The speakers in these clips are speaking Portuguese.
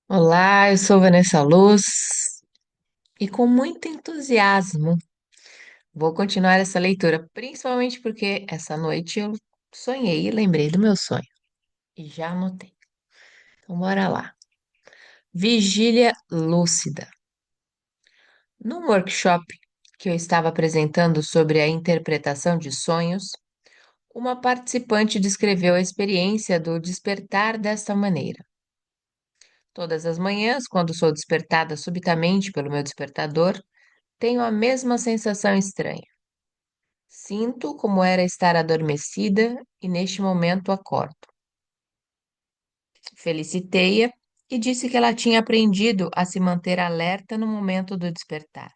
Olá, eu sou Vanessa Luz e com muito entusiasmo vou continuar essa leitura, principalmente porque essa noite eu sonhei e lembrei do meu sonho e já anotei. Então, bora lá. Vigília lúcida. Num workshop que eu estava apresentando sobre a interpretação de sonhos, uma participante descreveu a experiência do despertar desta maneira. Todas as manhãs, quando sou despertada subitamente pelo meu despertador, tenho a mesma sensação estranha. Sinto como era estar adormecida e neste momento acordo. Felicitei-a e disse que ela tinha aprendido a se manter alerta no momento do despertar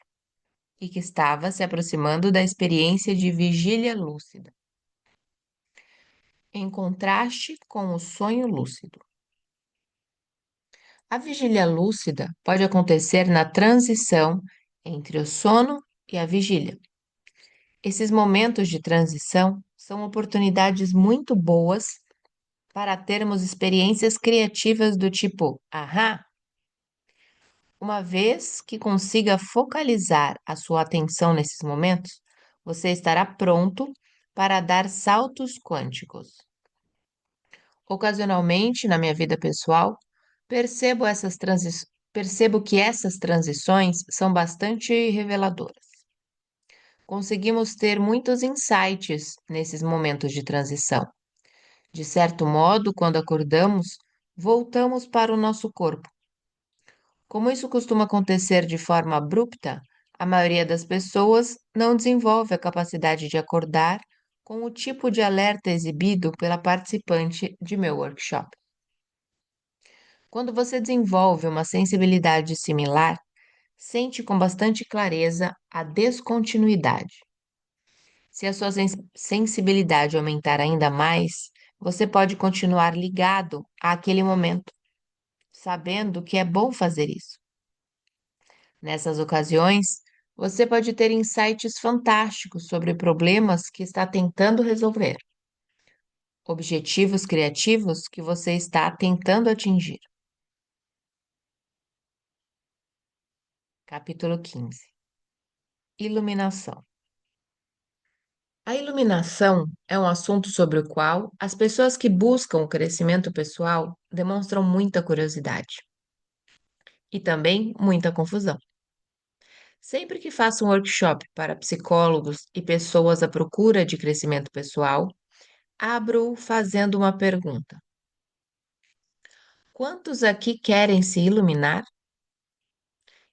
e que estava se aproximando da experiência de vigília lúcida, em contraste com o sonho lúcido. A vigília lúcida pode acontecer na transição entre o sono e a vigília. Esses momentos de transição são oportunidades muito boas para termos experiências criativas do tipo ahá, uma vez que consiga focalizar a sua atenção nesses momentos, você estará pronto para dar saltos quânticos. Ocasionalmente, na minha vida pessoal, percebo que essas transições são bastante reveladoras. Conseguimos ter muitos insights nesses momentos de transição. De certo modo, quando acordamos, voltamos para o nosso corpo. Como isso costuma acontecer de forma abrupta, a maioria das pessoas não desenvolve a capacidade de acordar com o tipo de alerta exibido pela participante de meu workshop. Quando você desenvolve uma sensibilidade similar, sente com bastante clareza a descontinuidade. Se a sua sensibilidade aumentar ainda mais, você pode continuar ligado àquele momento, sabendo que é bom fazer isso. Nessas ocasiões, você pode ter insights fantásticos sobre problemas que está tentando resolver, objetivos criativos que você está tentando atingir. Capítulo 15. Iluminação. A iluminação é um assunto sobre o qual as pessoas que buscam o crescimento pessoal demonstram muita curiosidade e também muita confusão. Sempre que faço um workshop para psicólogos e pessoas à procura de crescimento pessoal, abro fazendo uma pergunta: quantos aqui querem se iluminar?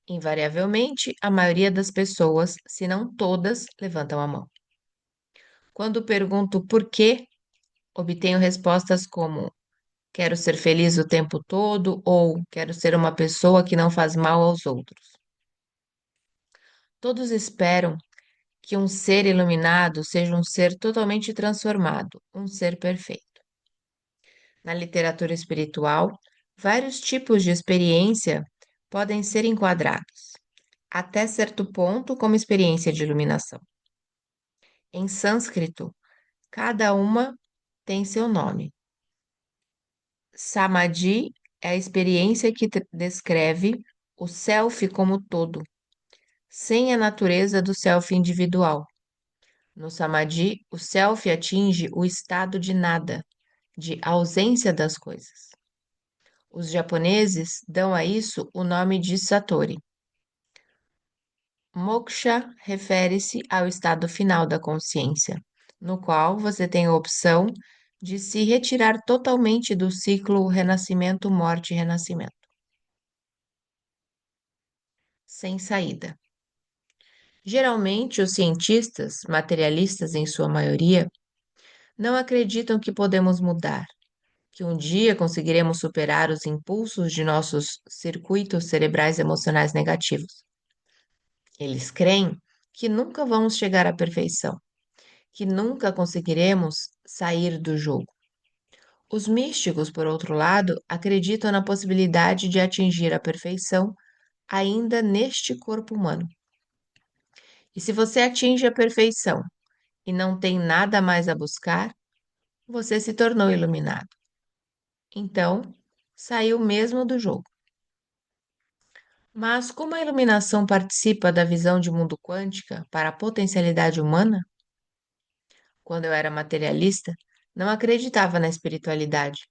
Invariavelmente, a maioria das pessoas, se não todas, levantam a mão. Quando pergunto por quê, obtenho respostas como: quero ser feliz o tempo todo ou quero ser uma pessoa que não faz mal aos outros. Todos esperam que um ser iluminado seja um ser totalmente transformado, um ser perfeito. Na literatura espiritual, vários tipos de experiência podem ser enquadrados, até certo ponto, como experiência de iluminação. Em sânscrito, cada uma tem seu nome. Samadhi é a experiência que descreve o self como todo, sem a natureza do self individual. No Samadhi, o self atinge o estado de nada, de ausência das coisas. Os japoneses dão a isso o nome de Satori. Moksha refere-se ao estado final da consciência, no qual você tem a opção de se retirar totalmente do ciclo renascimento, morte e renascimento, sem saída. Geralmente, os cientistas, materialistas em sua maioria, não acreditam que podemos mudar, que um dia conseguiremos superar os impulsos de nossos circuitos cerebrais emocionais negativos. Eles creem que nunca vamos chegar à perfeição, que nunca conseguiremos sair do jogo. Os místicos, por outro lado, acreditam na possibilidade de atingir a perfeição ainda neste corpo humano. E se você atinge a perfeição e não tem nada mais a buscar, você se tornou iluminado. Então, saiu mesmo do jogo. Mas como a iluminação participa da visão de mundo quântica para a potencialidade humana? Quando eu era materialista, não acreditava na espiritualidade,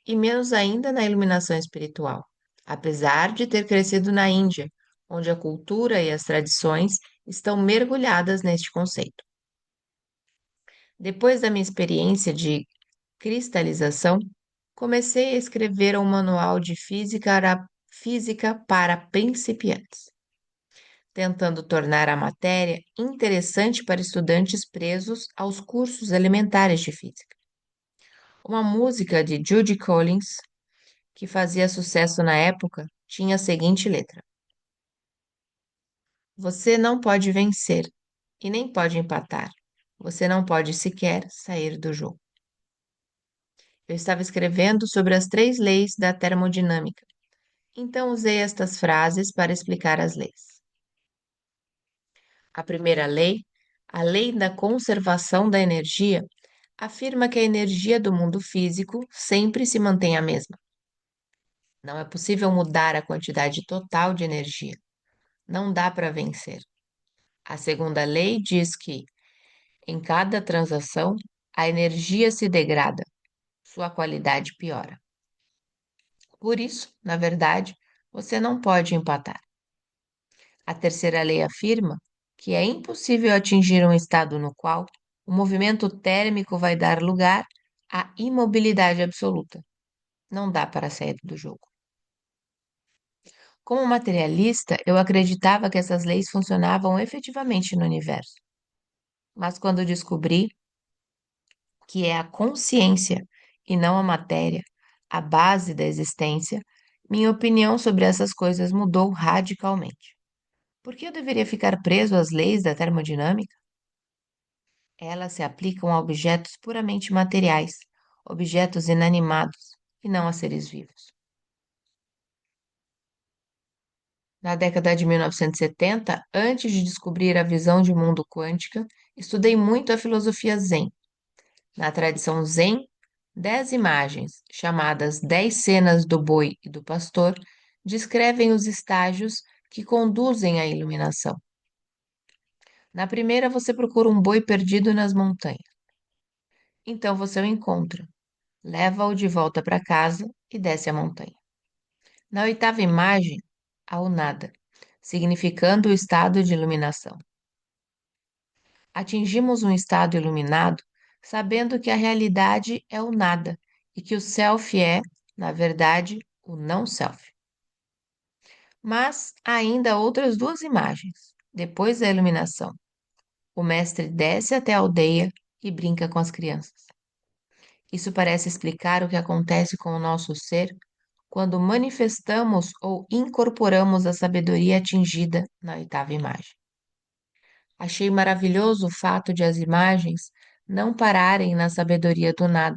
e menos ainda na iluminação espiritual, apesar de ter crescido na Índia, onde a cultura e as tradições estão mergulhadas neste conceito. Depois da minha experiência de cristalização, comecei a escrever um manual de física para principiantes, tentando tornar a matéria interessante para estudantes presos aos cursos elementares de física. Uma música de Judy Collins, que fazia sucesso na época, tinha a seguinte letra: Você não pode vencer e nem pode empatar. Você não pode sequer sair do jogo. Eu estava escrevendo sobre as três leis da termodinâmica, então usei estas frases para explicar as leis. A primeira lei, a lei da conservação da energia, afirma que a energia do mundo físico sempre se mantém a mesma. Não é possível mudar a quantidade total de energia. Não dá para vencer. A segunda lei diz que, em cada transação, a energia se degrada, sua qualidade piora. Por isso, na verdade, você não pode empatar. A terceira lei afirma que é impossível atingir um estado no qual o movimento térmico vai dar lugar à imobilidade absoluta. Não dá para sair do jogo. Como materialista, eu acreditava que essas leis funcionavam efetivamente no universo. Mas quando descobri que é a consciência e não a matéria a base da existência, minha opinião sobre essas coisas mudou radicalmente. Por que eu deveria ficar preso às leis da termodinâmica? Elas se aplicam a objetos puramente materiais, objetos inanimados, e não a seres vivos. Na década de 1970, antes de descobrir a visão de mundo quântica, estudei muito a filosofia Zen. Na tradição Zen, 10 imagens, chamadas 10 cenas do boi e do pastor, descrevem os estágios que conduzem à iluminação. Na primeira, você procura um boi perdido nas montanhas. Então você o encontra, leva-o de volta para casa e desce a montanha. Na oitava imagem, há o nada, significando o estado de iluminação. Atingimos um estado iluminado sabendo que a realidade é o nada e que o self é, na verdade, o não self. Mas há ainda outras duas imagens. Depois da iluminação, o mestre desce até a aldeia e brinca com as crianças. Isso parece explicar o que acontece com o nosso ser quando manifestamos ou incorporamos a sabedoria atingida na oitava imagem. Achei maravilhoso o fato de as imagens não pararem na sabedoria do nada,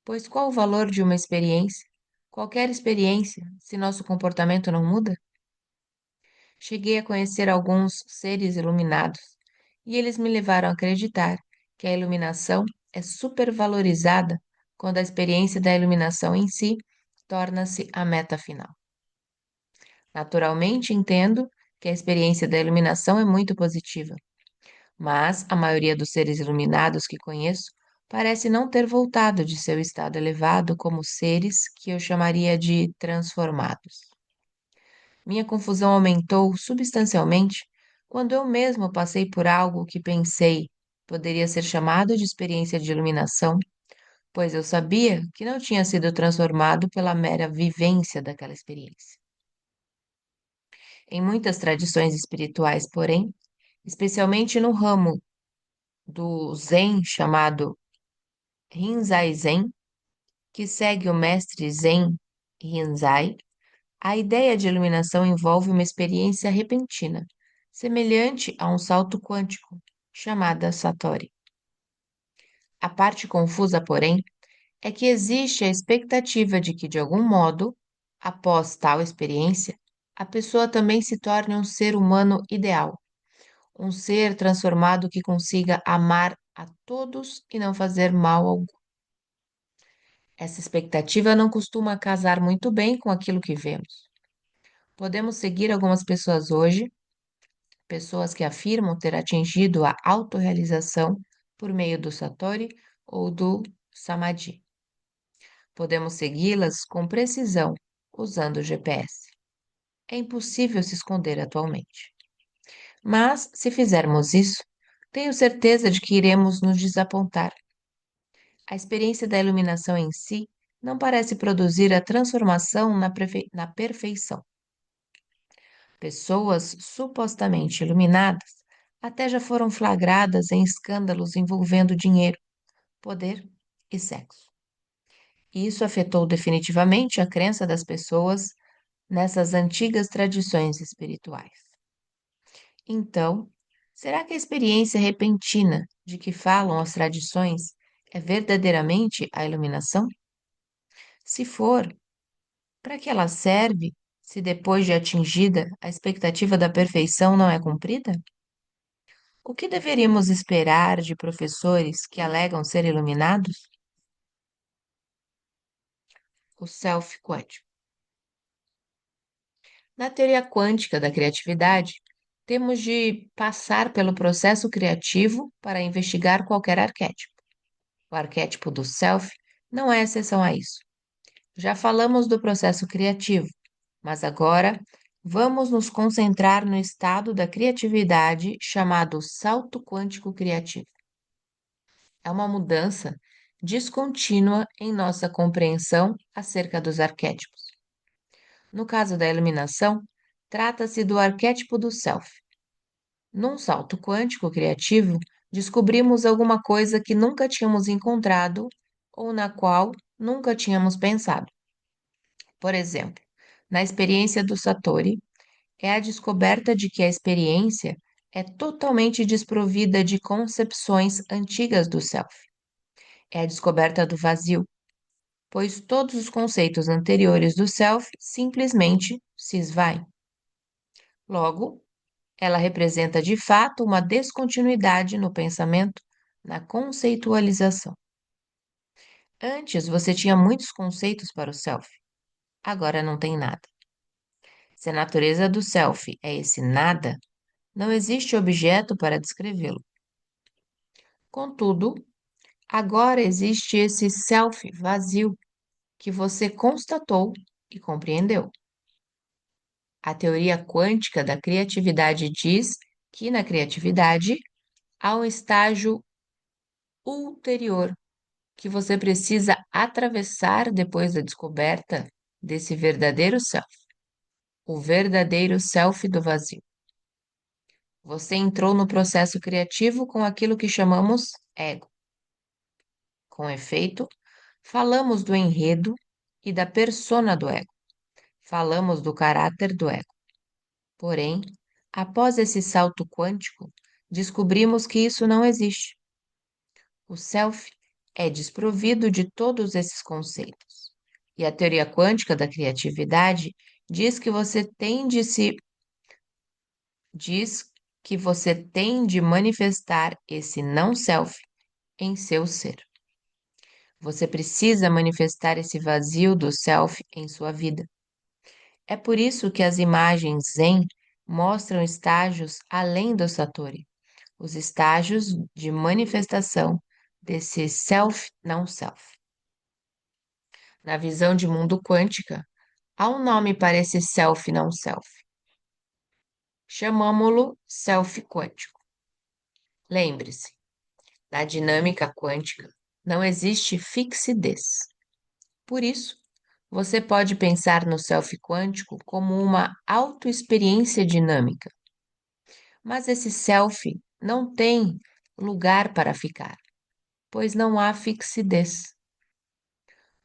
pois qual o valor de uma experiência, qualquer experiência, se nosso comportamento não muda? Cheguei a conhecer alguns seres iluminados e eles me levaram a acreditar que a iluminação é supervalorizada quando a experiência da iluminação em si torna-se a meta final. Naturalmente, entendo que a experiência da iluminação é muito positiva, mas a maioria dos seres iluminados que conheço parece não ter voltado de seu estado elevado como seres que eu chamaria de transformados. Minha confusão aumentou substancialmente quando eu mesmo passei por algo que pensei poderia ser chamado de experiência de iluminação, pois eu sabia que não tinha sido transformado pela mera vivência daquela experiência. Em muitas tradições espirituais, porém, especialmente no ramo do Zen chamado Rinzai Zen, que segue o mestre Zen Rinzai, a ideia de iluminação envolve uma experiência repentina, semelhante a um salto quântico, chamada Satori. A parte confusa, porém, é que existe a expectativa de que, de algum modo, após tal experiência, a pessoa também se torne um ser humano ideal, um ser transformado que consiga amar a todos e não fazer mal algum. Essa expectativa não costuma casar muito bem com aquilo que vemos. Podemos seguir algumas pessoas hoje, pessoas que afirmam ter atingido a autorrealização por meio do Satori ou do Samadhi. Podemos segui-las com precisão usando o GPS. É impossível se esconder atualmente. Mas, se fizermos isso, tenho certeza de que iremos nos desapontar. A experiência da iluminação em si não parece produzir a transformação na perfeição. Pessoas supostamente iluminadas até já foram flagradas em escândalos envolvendo dinheiro, poder e sexo. E isso afetou definitivamente a crença das pessoas nessas antigas tradições espirituais. Então, será que a experiência repentina de que falam as tradições é verdadeiramente a iluminação? Se for, para que ela serve se depois de atingida a expectativa da perfeição não é cumprida? O que deveríamos esperar de professores que alegam ser iluminados? O self quântico. Na teoria quântica da criatividade, temos de passar pelo processo criativo para investigar qualquer arquétipo. O arquétipo do self não é exceção a isso. Já falamos do processo criativo, mas agora vamos nos concentrar no estado da criatividade chamado salto quântico criativo. É uma mudança descontínua em nossa compreensão acerca dos arquétipos. No caso da iluminação, trata-se do arquétipo do self. Num salto quântico criativo, descobrimos alguma coisa que nunca tínhamos encontrado ou na qual nunca tínhamos pensado. Por exemplo, na experiência do Satori, é a descoberta de que a experiência é totalmente desprovida de concepções antigas do self. É a descoberta do vazio, pois todos os conceitos anteriores do self simplesmente se esvaem. Logo, ela representa de fato uma descontinuidade no pensamento, na conceitualização. Antes você tinha muitos conceitos para o self, agora não tem nada. Se a natureza do self é esse nada, não existe objeto para descrevê-lo. Contudo, agora existe esse self vazio que você constatou e compreendeu. A teoria quântica da criatividade diz que na criatividade há um estágio ulterior que você precisa atravessar depois da descoberta desse verdadeiro self, o verdadeiro self do vazio. Você entrou no processo criativo com aquilo que chamamos ego. Com efeito, falamos do enredo e da persona do ego. Falamos do caráter do ego. Porém, após esse salto quântico, descobrimos que isso não existe. O self é desprovido de todos esses conceitos. E a teoria quântica da criatividade diz que você tem de se diz que você tem de manifestar esse não self em seu ser. Você precisa manifestar esse vazio do self em sua vida. É por isso que as imagens Zen mostram estágios além do Satori, os estágios de manifestação desse self não self. Na visão de mundo quântica, há um nome para esse self não self. Chamamo-lo self quântico. Lembre-se, na dinâmica quântica não existe fixidez. Por isso, você pode pensar no self quântico como uma autoexperiência dinâmica. Mas esse self não tem lugar para ficar, pois não há fixidez.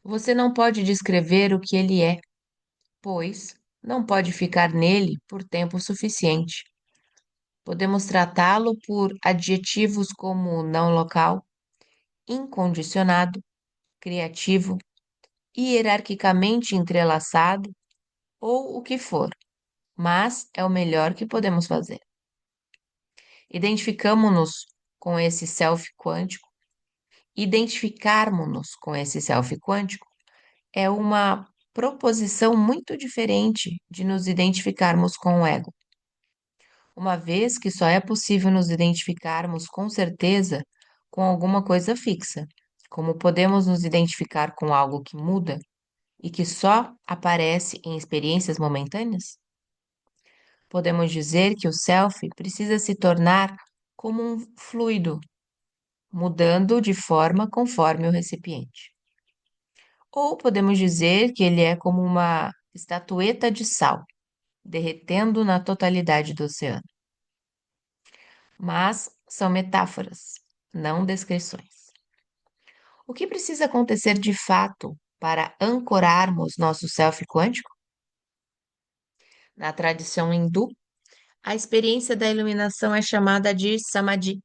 Você não pode descrever o que ele é, pois não pode ficar nele por tempo suficiente. Podemos tratá-lo por adjetivos como não local, incondicionado, criativo, hierarquicamente entrelaçado ou o que for, mas é o melhor que podemos fazer. Identificamos-nos com esse self quântico. Identificarmos-nos com esse self quântico é uma proposição muito diferente de nos identificarmos com o ego, uma vez que só é possível nos identificarmos com certeza com alguma coisa fixa, como podemos nos identificar com algo que muda e que só aparece em experiências momentâneas? Podemos dizer que o self precisa se tornar como um fluido, mudando de forma conforme o recipiente. Ou podemos dizer que ele é como uma estatueta de sal, derretendo na totalidade do oceano. Mas são metáforas, não descrições. O que precisa acontecer de fato para ancorarmos nosso self quântico? Na tradição hindu, a experiência da iluminação é chamada de samadhi.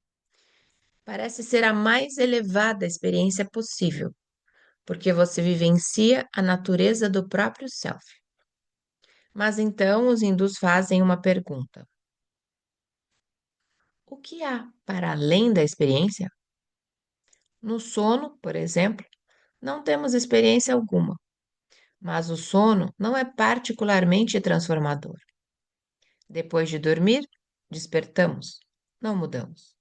Parece ser a mais elevada experiência possível, porque você vivencia a natureza do próprio self. Mas então os hindus fazem uma pergunta: o que há para além da experiência? No sono, por exemplo, não temos experiência alguma, mas o sono não é particularmente transformador. Depois de dormir, despertamos, não mudamos.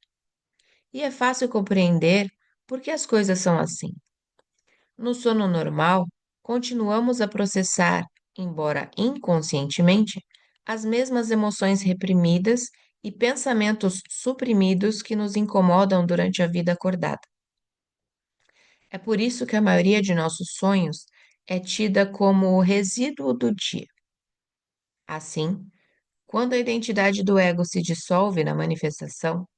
E é fácil compreender por que as coisas são assim. No sono normal, continuamos a processar, embora inconscientemente, as mesmas emoções reprimidas e pensamentos suprimidos que nos incomodam durante a vida acordada. É por isso que a maioria de nossos sonhos é tida como o resíduo do dia. Assim, quando a identidade do ego se dissolve na manifestação,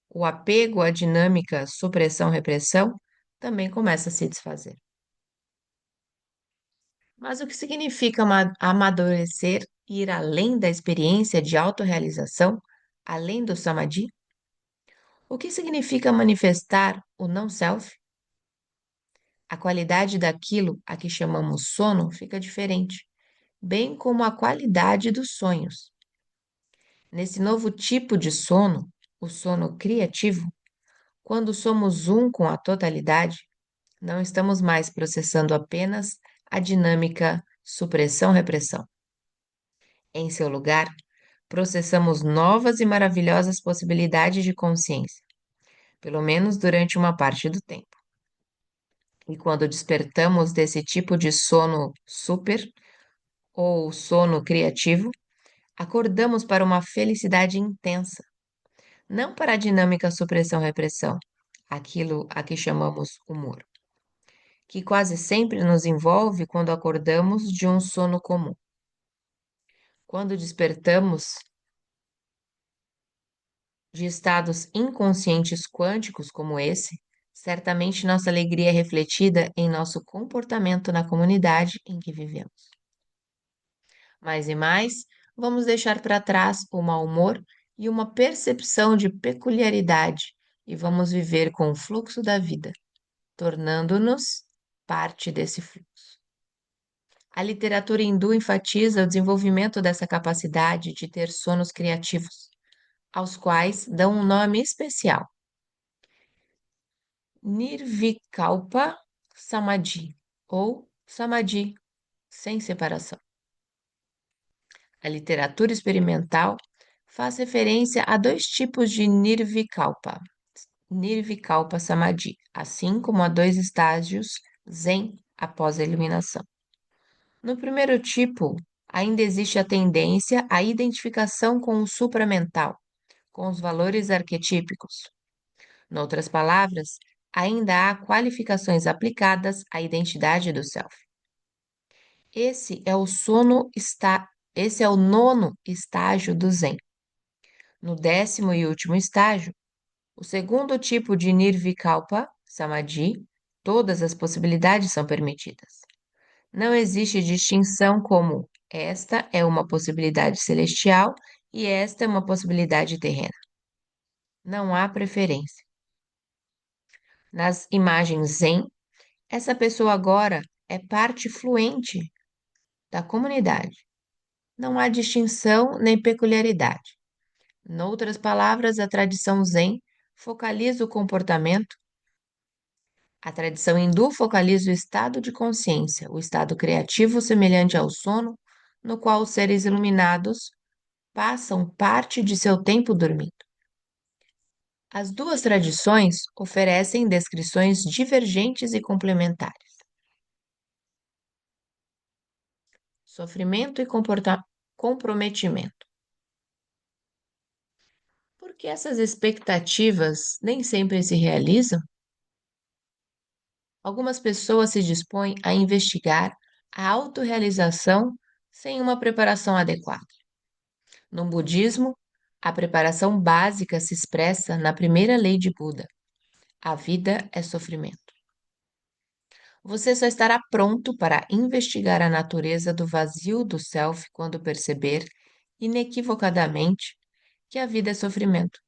o apego à dinâmica supressão-repressão também começa a se desfazer. Mas o que significa amadurecer e ir além da experiência de autorrealização, além do samadhi? O que significa manifestar o não-self? A qualidade daquilo a que chamamos sono fica diferente, bem como a qualidade dos sonhos. Nesse novo tipo de sono, o sono criativo, quando somos um com a totalidade, não estamos mais processando apenas a dinâmica supressão-repressão. Em seu lugar, processamos novas e maravilhosas possibilidades de consciência, pelo menos durante uma parte do tempo. E quando despertamos desse tipo de sono super ou sono criativo, acordamos para uma felicidade intensa, não para a dinâmica supressão-repressão, aquilo a que chamamos humor, que quase sempre nos envolve quando acordamos de um sono comum. Quando despertamos de estados inconscientes quânticos como esse, certamente nossa alegria é refletida em nosso comportamento na comunidade em que vivemos. Mais e mais, vamos deixar para trás o mau humor e uma percepção de peculiaridade e vamos viver com o fluxo da vida, tornando-nos parte desse fluxo. A literatura hindu enfatiza o desenvolvimento dessa capacidade de ter sonos criativos, aos quais dão um nome especial: Nirvikalpa Samadhi ou Samadhi sem separação. A literatura experimental faz referência a dois tipos de Nirvikalpa Samadhi, assim como a dois estágios Zen após a iluminação. No primeiro tipo, ainda existe a tendência à identificação com o supramental, com os valores arquetípicos. Noutras palavras, ainda há qualificações aplicadas à identidade do self. Esse é o esse é o nono estágio do Zen. No 10º e último estágio, o segundo tipo de Nirvikalpa Samadhi, todas as possibilidades são permitidas. Não existe distinção como esta é uma possibilidade celestial e esta é uma possibilidade terrena. Não há preferência. Nas imagens Zen, essa pessoa agora é parte fluente da comunidade. Não há distinção nem peculiaridade. Noutras palavras, a tradição Zen focaliza o comportamento A tradição hindu focaliza o estado de consciência, o estado criativo semelhante ao sono, no qual os seres iluminados passam parte de seu tempo dormindo. As duas tradições oferecem descrições divergentes e complementares. Sofrimento e comprometimento. Por que essas expectativas nem sempre se realizam? Algumas pessoas se dispõem a investigar a autorrealização sem uma preparação adequada. No budismo, a preparação básica se expressa na primeira lei de Buda: a vida é sofrimento. Você só estará pronto para investigar a natureza do vazio do self quando perceber, inequivocadamente, que a vida é sofrimento.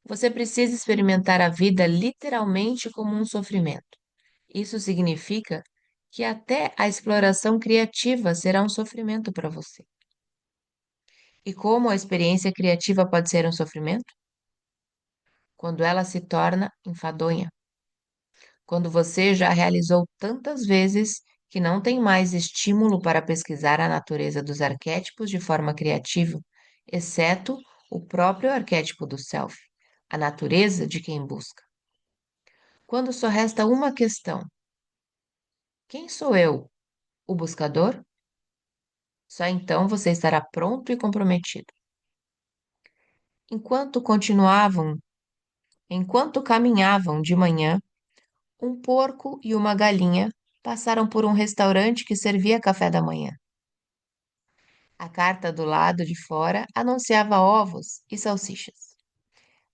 Você precisa experimentar a vida literalmente como um sofrimento. Isso significa que até a exploração criativa será um sofrimento para você. E como a experiência criativa pode ser um sofrimento? Quando ela se torna enfadonha. Quando você já realizou tantas vezes que não tem mais estímulo para pesquisar a natureza dos arquétipos de forma criativa, exceto o próprio arquétipo do self, a natureza de quem busca. Quando só resta uma questão: quem sou eu, o buscador? Só então você estará pronto e comprometido. Enquanto continuavam, enquanto caminhavam de manhã, um porco e uma galinha passaram por um restaurante que servia café da manhã. A carta do lado de fora anunciava ovos e salsichas.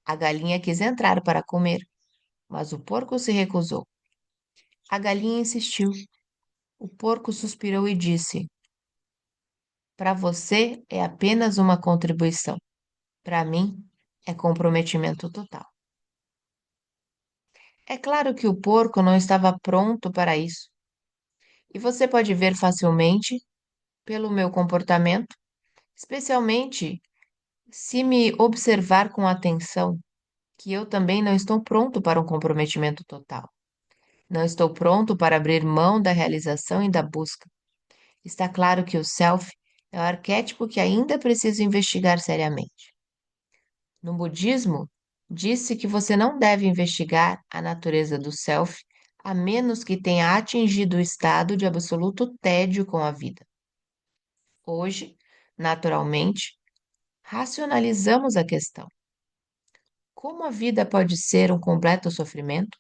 A galinha quis entrar para comer, mas o porco se recusou. A galinha insistiu. O porco suspirou e disse: para você é apenas uma contribuição. Para mim, é comprometimento total. É claro que o porco não estava pronto para isso, e você pode ver facilmente pelo meu comportamento, especialmente se me observar com atenção, que eu também não estou pronto para um comprometimento total. Não estou pronto para abrir mão da realização e da busca. Está claro que o self é o arquétipo que ainda preciso investigar seriamente. No budismo, disse que você não deve investigar a natureza do self a menos que tenha atingido o estado de absoluto tédio com a vida. Hoje, naturalmente, racionalizamos a questão. Como a vida pode ser um completo sofrimento?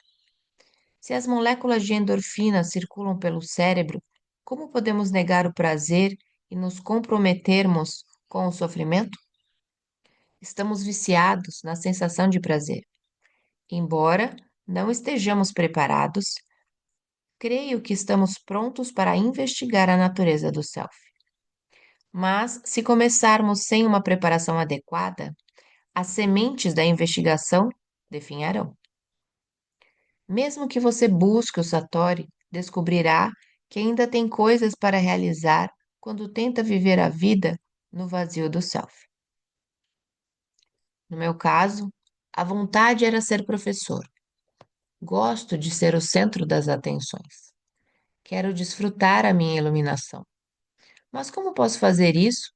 Se as moléculas de endorfina circulam pelo cérebro, como podemos negar o prazer e nos comprometermos com o sofrimento? Estamos viciados na sensação de prazer. Embora não estejamos preparados, creio que estamos prontos para investigar a natureza do self. Mas, se começarmos sem uma preparação adequada, as sementes da investigação definharão. Mesmo que você busque o Satori, descobrirá que ainda tem coisas para realizar quando tenta viver a vida no vazio do self. No meu caso, a vontade era ser professor. Gosto de ser o centro das atenções. Quero desfrutar a minha iluminação. Mas como posso fazer isso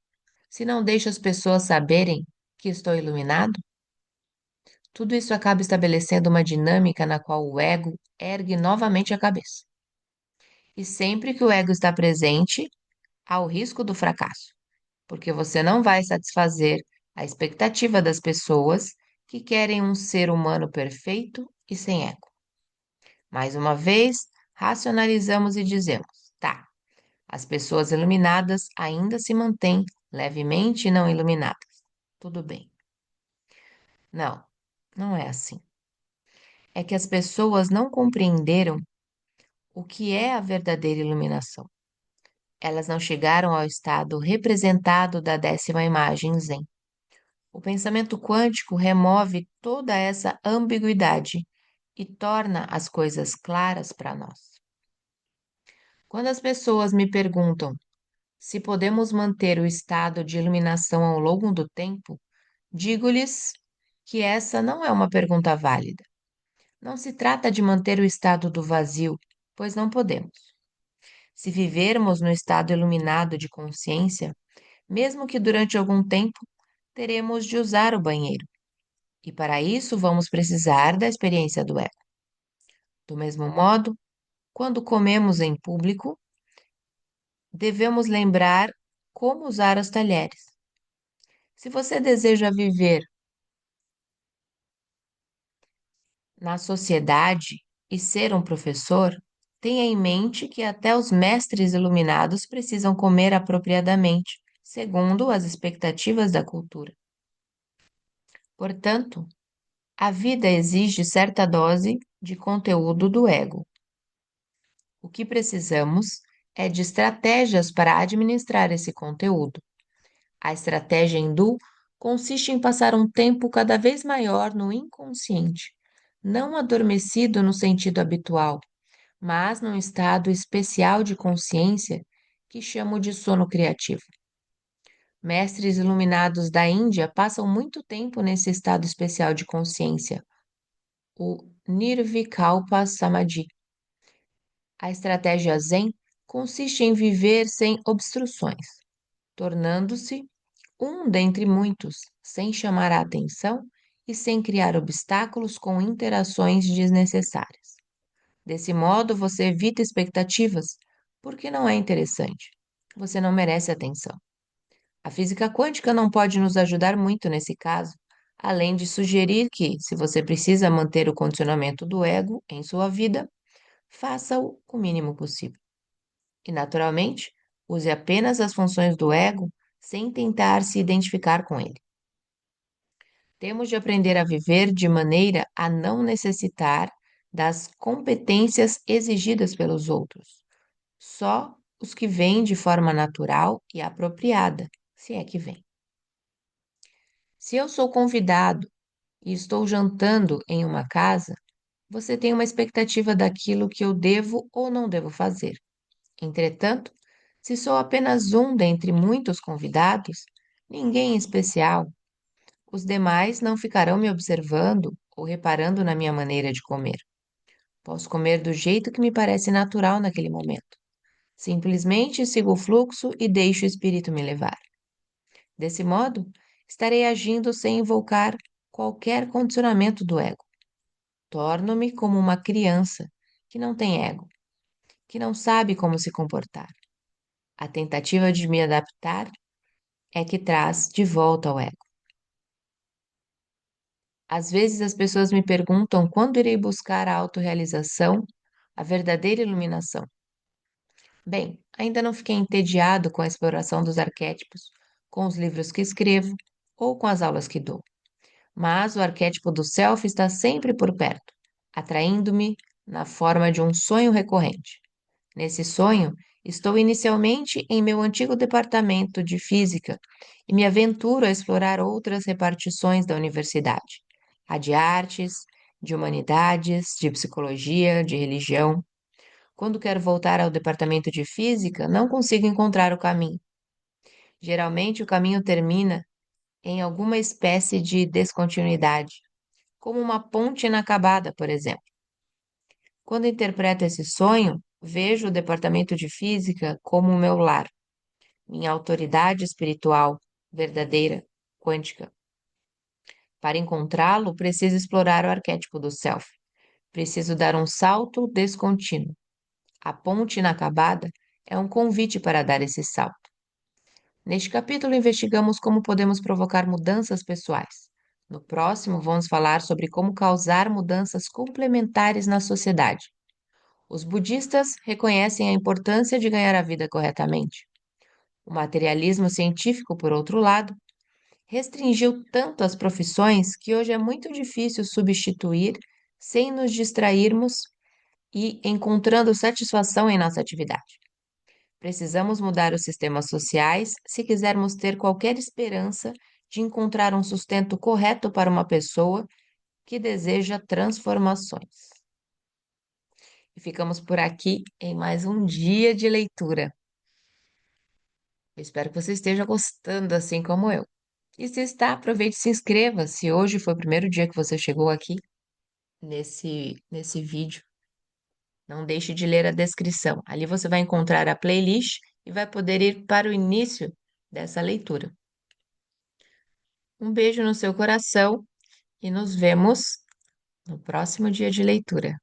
se não deixo as pessoas saberem que estou iluminado? Tudo isso acaba estabelecendo uma dinâmica na qual o ego ergue novamente a cabeça. E sempre que o ego está presente, há o risco do fracasso, porque você não vai satisfazer a expectativa das pessoas que querem um ser humano perfeito e sem ego. Mais uma vez, racionalizamos e dizemos: tá, as pessoas iluminadas ainda se mantêm levemente não iluminadas. Tudo bem. Não, não é assim. É que as pessoas não compreenderam o que é a verdadeira iluminação. Elas não chegaram ao estado representado da 10ª imagem Zen. O pensamento quântico remove toda essa ambiguidade e torna as coisas claras para nós. Quando as pessoas me perguntam se podemos manter o estado de iluminação ao longo do tempo, digo-lhes que essa não é uma pergunta válida. Não se trata de manter o estado do vazio, pois não podemos. Se vivermos no estado iluminado de consciência, mesmo que durante algum tempo, teremos de usar o banheiro. E para isso vamos precisar da experiência do ego. Do mesmo modo, quando comemos em público, devemos lembrar como usar os talheres. Se você deseja viver na sociedade e ser um professor, tenha em mente que até os mestres iluminados precisam comer apropriadamente, segundo as expectativas da cultura. Portanto, a vida exige certa dose de conteúdo do ego. O que precisamos é de estratégias para administrar esse conteúdo. A estratégia hindu consiste em passar um tempo cada vez maior no inconsciente, não adormecido no sentido habitual, mas num estado especial de consciência que chamo de sono criativo. Mestres iluminados da Índia passam muito tempo nesse estado especial de consciência, o Nirvikalpa Samadhi. A estratégia Zen consiste em viver sem obstruções, tornando-se um dentre muitos, sem chamar a atenção e sem criar obstáculos com interações desnecessárias. Desse modo, você evita expectativas, porque não é interessante. Você não merece atenção. A física quântica não pode nos ajudar muito nesse caso, além de sugerir que, se você precisa manter o condicionamento do ego em sua vida, faça-o o mínimo possível. E, naturalmente, use apenas as funções do ego sem tentar se identificar com ele. Temos de aprender a viver de maneira a não necessitar das competências exigidas pelos outros, só os que vêm de forma natural e apropriada, se é que vem. Se eu sou convidado e estou jantando em uma casa, você tem uma expectativa daquilo que eu devo ou não devo fazer. Entretanto, se sou apenas um dentre muitos convidados, ninguém especial, os demais não ficarão me observando ou reparando na minha maneira de comer. Posso comer do jeito que me parece natural naquele momento. Simplesmente sigo o fluxo e deixo o espírito me levar. Desse modo, estarei agindo sem invocar qualquer condicionamento do ego. Torno-me como uma criança que não tem ego, que não sabe como se comportar. A tentativa de me adaptar é que traz de volta ao ego. Às vezes as pessoas me perguntam quando irei buscar a autorrealização, a verdadeira iluminação. Bem, ainda não fiquei entediado com a exploração dos arquétipos, com os livros que escrevo ou com as aulas que dou. Mas o arquétipo do self está sempre por perto, atraindo-me na forma de um sonho recorrente. Nesse sonho, estou inicialmente em meu antigo departamento de física e me aventuro a explorar outras repartições da universidade, a de artes, de humanidades, de psicologia, de religião. Quando quero voltar ao departamento de física, não consigo encontrar o caminho. Geralmente, o caminho termina em alguma espécie de descontinuidade, como uma ponte inacabada, por exemplo. Quando interpreto esse sonho, vejo o departamento de física como o meu lar, minha autoridade espiritual, verdadeira, quântica. Para encontrá-lo, preciso explorar o arquétipo do self. Preciso dar um salto descontínuo. A ponte inacabada é um convite para dar esse salto. Neste capítulo, investigamos como podemos provocar mudanças pessoais. No próximo, vamos falar sobre como causar mudanças complementares na sociedade. Os budistas reconhecem a importância de ganhar a vida corretamente. O materialismo científico, por outro lado, restringiu tanto as profissões que hoje é muito difícil substituir sem nos distrairmos e encontrando satisfação em nossa atividade. Precisamos mudar os sistemas sociais se quisermos ter qualquer esperança de encontrar um sustento correto para uma pessoa que deseja transformações. E ficamos por aqui em mais um dia de leitura. Eu espero que você esteja gostando assim como eu. E se está, aproveite e se inscreva. Se hoje foi o primeiro dia que você chegou aqui, nesse vídeo. Não deixe de ler a descrição. Ali você vai encontrar a playlist e vai poder ir para o início dessa leitura. Um beijo no seu coração e nos vemos no próximo dia de leitura.